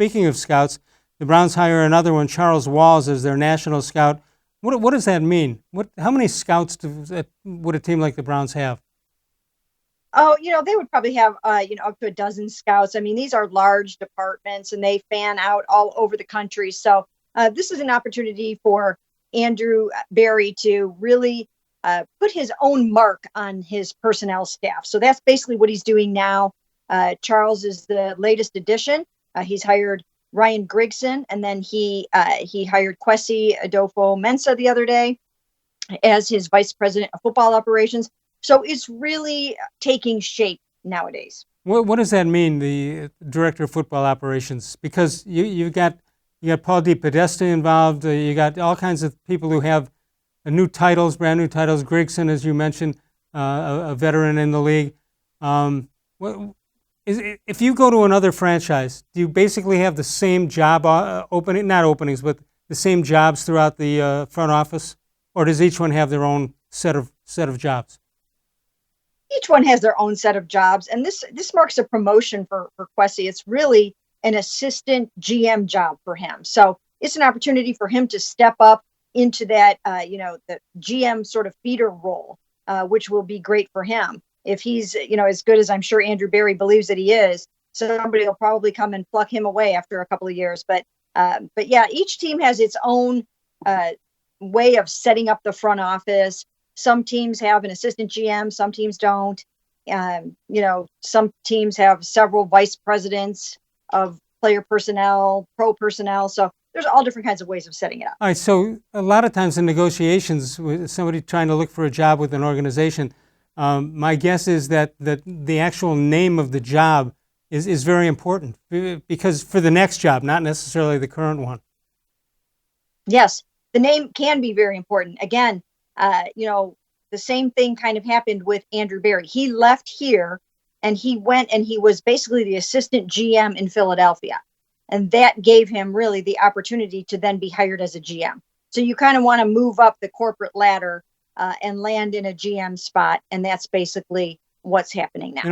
speaking of scouts, the Browns hire another one, Charles Walls, as their national scout. What does that mean? How many scouts would a team like the Browns have? Oh, they would probably have, up to a dozen scouts. I mean, these are large departments and they fan out all over the country. So this is an opportunity for Andrew Berry to really put his own mark on his personnel staff. So that's basically what he's doing now. Charles is the latest addition. He's hired Ryan Grigson, and then he hired Kwesi Adofo-Mensah the other day as his vice president of football operations. So it's really taking shape nowadays. What does that mean, the director of football operations? Because you got Paul DePodesta involved. You got all kinds of people who have new titles, brand new titles. Grigson, as you mentioned, a veteran in the league. If you go to another franchise, do you basically have the same job opening, not openings, but the same jobs throughout the front office, or does each one have their own set of jobs? Each one has their own set of jobs, and this marks a promotion for Kwesi. It's really an assistant GM job for him. So it's an opportunity for him to step up into that, the GM sort of feeder role, which will be great for him. If he's, as good as I'm sure Andrew Berry believes that he is, somebody will probably come and pluck him away after a couple of years. But yeah, each team has its own way of setting up the front office. Some teams have an assistant GM, some teams don't. Some teams have several vice presidents of player personnel, pro personnel. So there's all different kinds of ways of setting it up. All right, so a lot of times in negotiations with somebody trying to look for a job with an organization, my guess is that the actual name of the job is very important because for the next job, not necessarily the current one. Yes, the name can be very important. Again, the same thing kind of happened with Andrew Berry. He left here and he went and he was basically the assistant GM in Philadelphia. And that gave him really the opportunity to then be hired as a GM. So you kind of want to move up the corporate ladder and land in a GM spot. And that's basically what's happening now.